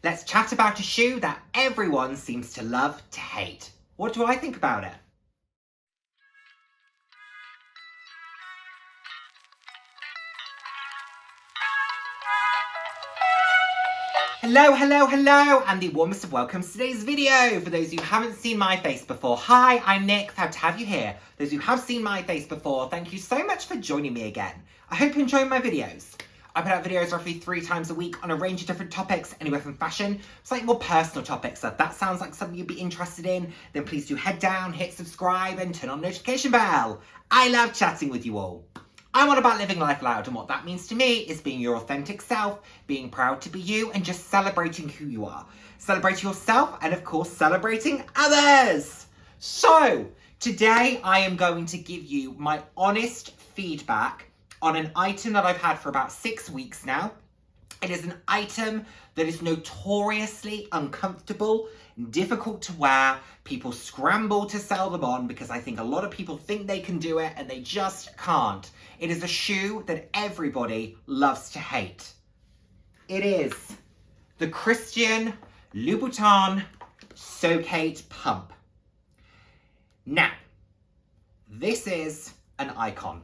Let's chat about a shoe that everyone seems to love to hate. What do I think about it? Hello, and the warmest of welcomes to today's video. For those who haven't seen my face before, hi, I'm Nick, proud to have you here. Those who have seen my face before, thank you so much for joining me again. I hope you're enjoying my videos. I put out videos roughly 3 times a week on a range of different topics, anywhere from fashion, slightly more personal topics. So if that sounds like something you'd be interested in, then please do head down, hit subscribe, and turn on the notification bell. I love chatting with you all. I'm all about living life loud, and what that means to me is being your authentic self, being proud to be you, and just celebrating who you are. Celebrating yourself, and of course, celebrating others. So, today I am going to give you my honest feedback on an item that I've had for about 6 weeks now. It is an item that is notoriously uncomfortable, difficult to wear. People scramble to sell them on because I think a lot of people think they can do it and they just can't. It is a shoe that everybody loves to hate. It is the Christian Louboutin So Kate pump. Now, this is an icon.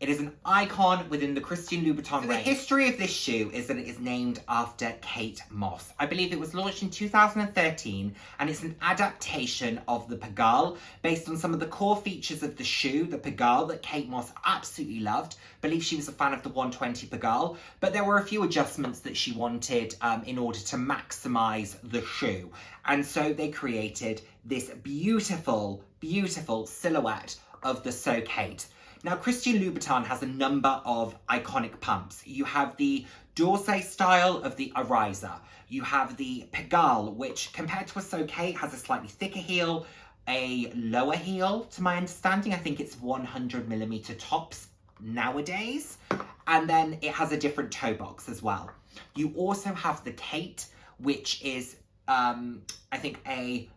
It is an icon within the Christian Louboutin range. The history of this shoe is that it is named after Kate Moss. I believe it was launched in 2013, and it's an adaptation of the Pigalle based on some of the core features of the shoe, the Pigalle, that Kate Moss absolutely loved. I believe she was a fan of the 120 Pigalle, but there were a few adjustments that she wanted in order to maximize the shoe. And so they created this beautiful, beautiful silhouette of the So Kate. Now, Christian Louboutin has a number of iconic pumps. You have the Dorsey style of the Ariza. You have the Pigalle, which compared to a So Kate has a slightly thicker heel, a lower heel to my understanding. I think it's 100mm tops nowadays. And then it has a different toe box as well. You also have the Kate, which is, I think, a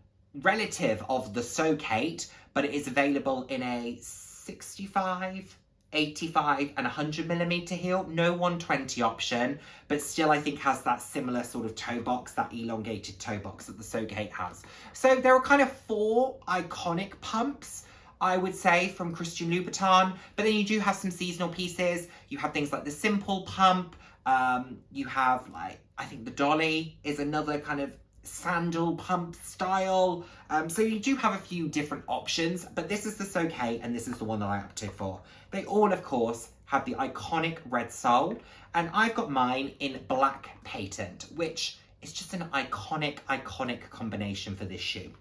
relative of the So Kate, but it is available in a 65, 85 and 100mm heel. No 120 option, but still I think has that similar sort of toe box, that elongated toe box that the So Kate has. So there are kind of 4 iconic pumps, I would say, from Christian Louboutin, but then you do have some seasonal pieces. You have things like the simple pump, you have, like, I think the Dolly is another kind of sandal pump style. So you do have a few different options, but this is the So Kate and this is the one that I opted for. They all, of course, have the iconic red sole, and I've got mine in black patent, which is just an iconic combination for this shoe.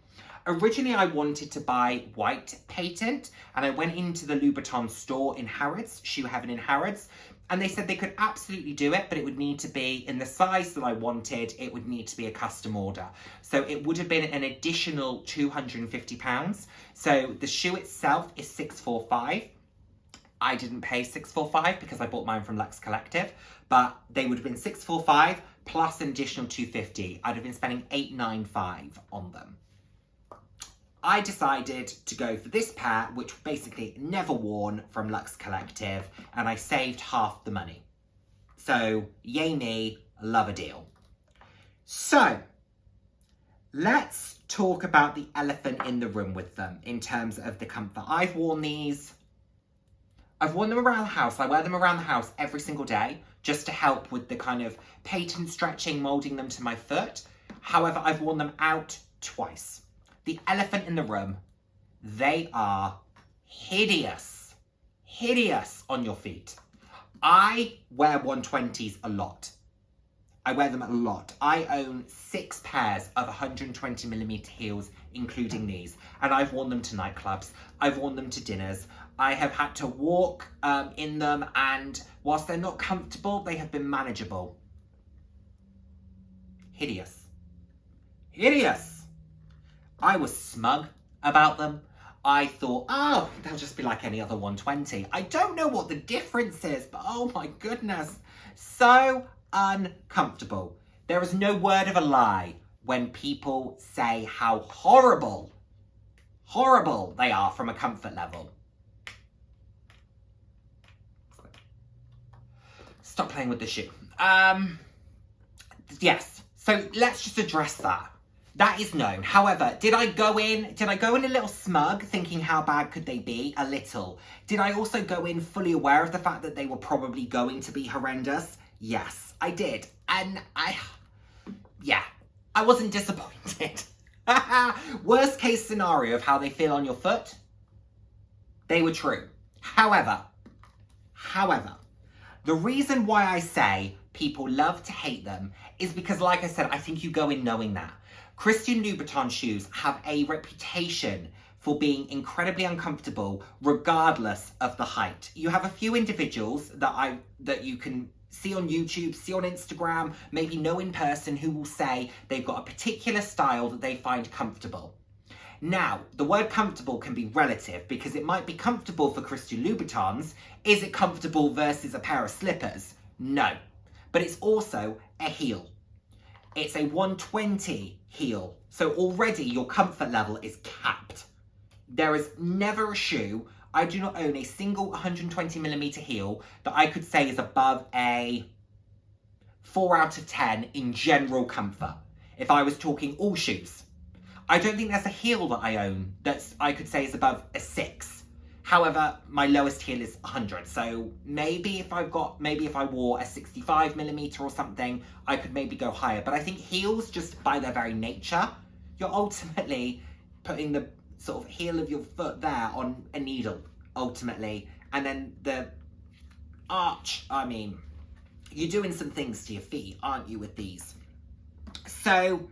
Originally, I wanted to buy white patent, and I went into the Louboutin store in Harrods, Shoe Heaven in Harrods, and they said they could absolutely do it, but it would need to be in the size that I wanted. It would need to be a custom order. So it would have been an additional £250. So the shoe itself is $645. I didn't pay $645 because I bought mine from Luxe Collective, but they would have been $645 plus an additional $250. I'd have been spending $895 on them. I decided to go for this pair, which basically never worn, from Luxe Collective, and I saved half the money. So, yay me, love a deal. So, let's talk about the elephant in the room with them in terms of the comfort. I've worn these. I've worn them around the house. I wear them around the house every single day just to help with the kind of patent stretching, moulding them to my foot. However, I've worn them out twice. The elephant in the room, they are hideous, hideous on your feet. I wear 120s a lot. I wear them a lot. I own 6 pairs of 120mm heels, including these, and I've worn them to nightclubs. I've worn them to dinners. I have had to walk in them, and whilst they're not comfortable, they have been manageable. Hideous. Hideous. I was smug about them. I thought, oh, they'll just be like any other 120. I don't know what the difference is, but oh my goodness, so uncomfortable. There is no word of a lie when people say how horrible they are from a comfort level. Stop playing with the shoe. Yes, So let's just address that. That is known. However, did I go in a little smug, thinking how bad could they be? A little. Did I also go in fully aware of the fact that they were probably going to be horrendous? Yes, I did. And I wasn't disappointed. Worst case scenario of how they feel on your foot, they were true. However, the reason why I say people love to hate them is because, like I said, I think you go in knowing that. Christian Louboutin shoes have a reputation for being incredibly uncomfortable regardless of the height. You have a few individuals that you can see on YouTube, see on Instagram, maybe know in person, who will say they've got a particular style that they find comfortable. Now, the word comfortable can be relative because it might be comfortable for Christian Louboutins. Is it comfortable versus a pair of slippers? No. But it's also a heel. It's a 120 heel. So already your comfort level is capped. There is never a shoe, I do not own a single 120mm heel that I could say is above a 4 out of 10 in general comfort. If I was talking all shoes. I don't think there's a heel that I own that's I could say is above a 6. However, my lowest heel is 100. So maybe if I wore a 65mm or something, I could maybe go higher. But I think heels, just by their very nature, you're ultimately putting the sort of heel of your foot there on a needle, ultimately. And then the arch, I mean, you're doing some things to your feet, aren't you, with these? So,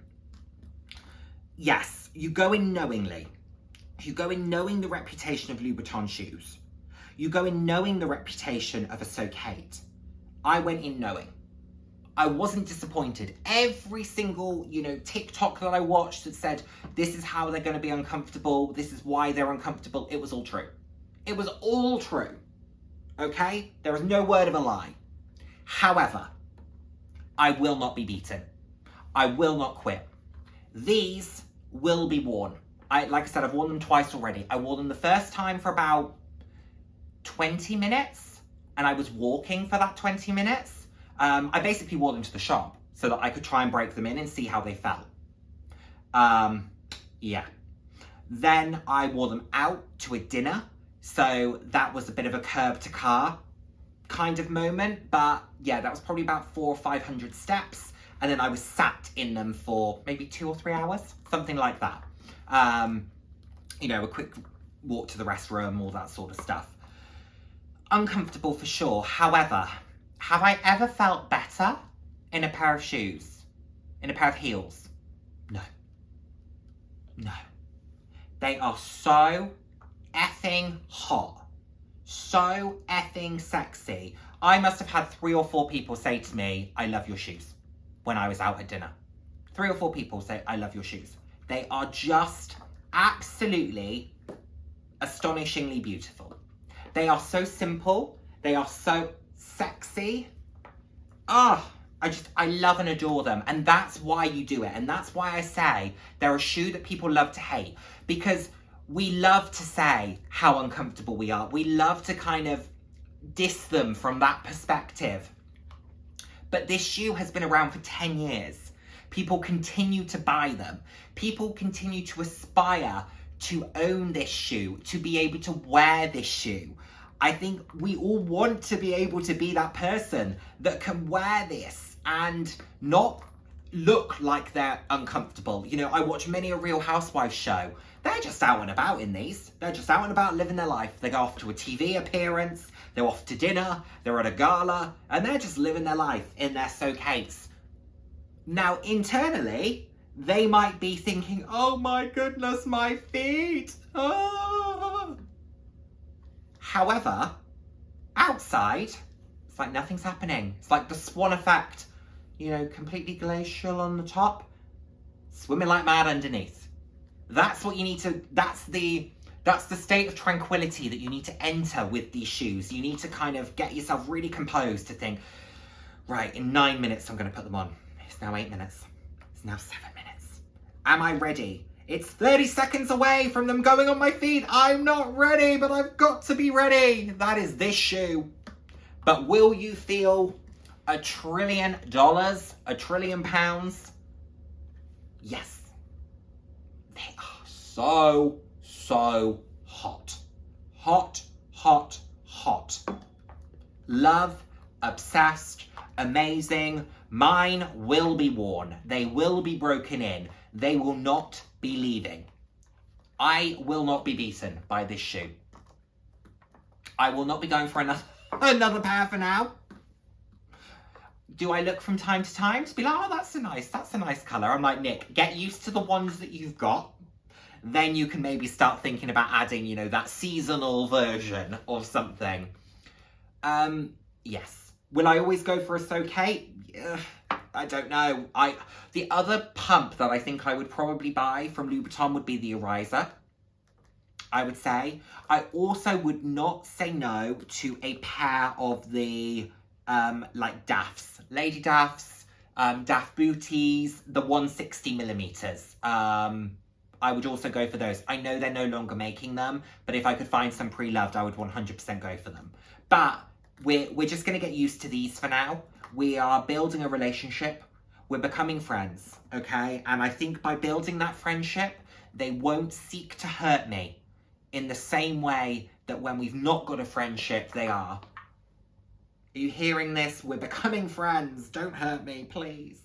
yes, you go in knowingly. You go in knowing the reputation of Louboutin shoes. You go in knowing the reputation of a So Kate. I went in knowing. I wasn't disappointed. Every single, TikTok that I watched that said, this is how they're going to be uncomfortable, this is why they're uncomfortable, it was all true. It was all true. Okay? There is no word of a lie. However, I will not be beaten. I will not quit. These will be worn. Like I said, I've worn them twice already. I wore them the first time for about 20 minutes, and I was walking for that 20 minutes. I basically wore them to the shop so that I could try and break them in and see how they felt. Yeah. Then I wore them out to a dinner, so that was a bit of a curb to car kind of moment, but yeah, that was probably about 400 or 500 steps, and then I was sat in them for maybe 2 or 3 hours, something like that. A quick walk to the restroom, all that sort of stuff. Uncomfortable for sure. However, have I ever felt better in a pair of shoes? In a pair of heels? No. No. They are so effing hot. So effing sexy. I must have had 3 or 4 people say to me, I love your shoes, when I was out at dinner. 3 or 4 people say, I love your shoes. They are just absolutely astonishingly beautiful. They are so simple. They are so sexy. I love and adore them. And that's why you do it. And that's why I say they're a shoe that people love to hate. Because we love to say how uncomfortable we are. We love to kind of diss them from that perspective. But this shoe has been around for 10 years. People continue to buy them. People continue to aspire to own this shoe, to be able to wear this shoe. I think we all want to be able to be that person that can wear this and not look like they're uncomfortable. I watch many a Real Housewives show. They're just out and about in these. They're just out and about living their life. They go off to a TV appearance, they're off to dinner, they're at a gala, and they're just living their life in their So Kates. Now, internally, they might be thinking, oh my goodness, my feet. Ah. However, outside, it's like nothing's happening. It's like the swan effect, completely glacial on the top, swimming like mad underneath. That's what you need to, that's the state of tranquility that you need to enter with these shoes. You need to kind of get yourself really composed to think, right, in 9 minutes, I'm going to put them on. It's now 8 minutes. It's now 7 minutes. Am I ready? It's 30 seconds away from them going on my feet. I'm not ready, but I've got to be ready. That is this shoe. But will you feel $1 trillion, £1 trillion Yes. They are so, so hot. Hot, hot, hot. Love, obsessed, amazing. Mine will be worn. They will be broken in. They will not be leaving. I will not be beaten by this shoe. I will not be going for another pair for now. Do I look from time to time to be like, oh, that's a nice colour. I'm like, Nick, get used to the ones that you've got. Then you can maybe start thinking about adding, you know, that seasonal version of something. Yes. Will I always go for a So Kate? I don't know. The other pump that I think I would probably buy from Louboutin would be the Ariza, I would say. I also would not say no to a pair of the, like Daffs. Lady Daffs, Daff Booties, the 160mm. I would also go for those. I know they're no longer making them, but if I could find some pre-loved, I would 100% go for them. But we're just going to get used to these for now. We are building a relationship. We're becoming friends, okay? And I think by building that friendship, they won't seek to hurt me in the same way that when we've not got a friendship, they are. Are you hearing this? We're becoming friends. Don't hurt me, please.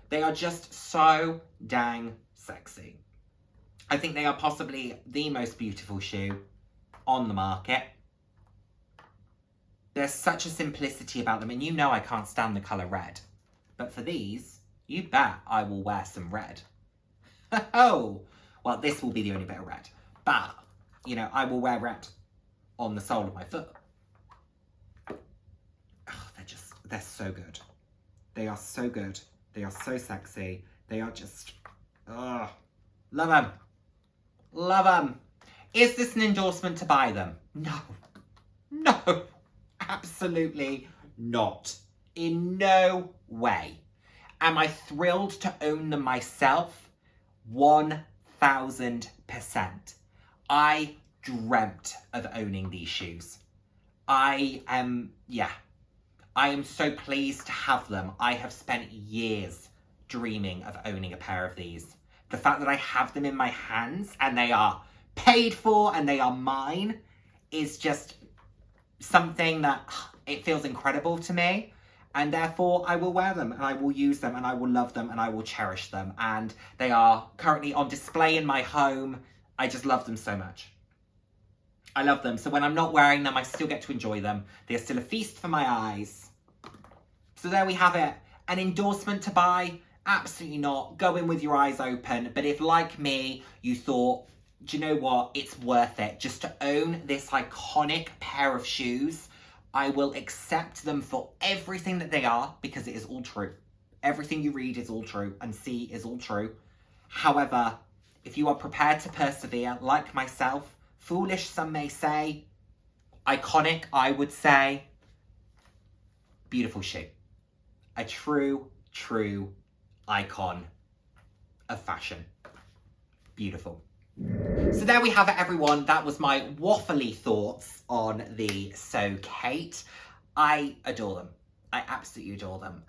They are just so dang sexy. I think they are possibly the most beautiful shoe on the market. There's such a simplicity about them, and you know I can't stand the colour red. But for these, you bet I will wear some red. Oh, well, this will be the only bit of red. But, you know, I will wear red on the sole of my foot. Oh, they're so good. They are so good. They are so sexy. They are just, love them. Love them. Is this an endorsement to buy them? No. No. Absolutely not. In no way. Am I thrilled to own them myself? 1000%. I dreamt of owning these shoes. I am so pleased to have them. I have spent years dreaming of owning a pair of these. The fact that I have them in my hands and they are paid for and they are mine is just something that it feels incredible to me, and therefore I will wear them and I will use them and I will love them and I will cherish them, and they are currently on display in my home. I just love them so much. I love them. So when I'm not wearing them, I still get to enjoy them. They are still a feast for my eyes. So there we have it. An endorsement to buy? Absolutely not. Go in with your eyes open. But if, like me, you thought, do you know what? It's worth it just to own this iconic pair of shoes. I will accept them for everything that they are, because it is all true. Everything you read is all true and see is all true. However, if you are prepared to persevere, like myself, foolish some may say, iconic I would say, beautiful shoe. A true icon of fashion. Beautiful. So there we have it, everyone. That was my waffly thoughts on the So Kate. I adore them. I absolutely adore them.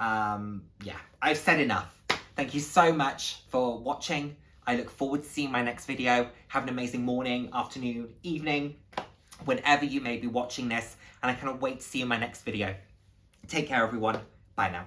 Yeah, I've said enough. Thank you so much for watching. I look forward to seeing my next video. Have an amazing morning, afternoon, evening, whenever you may be watching this. And I cannot wait to see you in my next video. Take care, everyone. Bye now.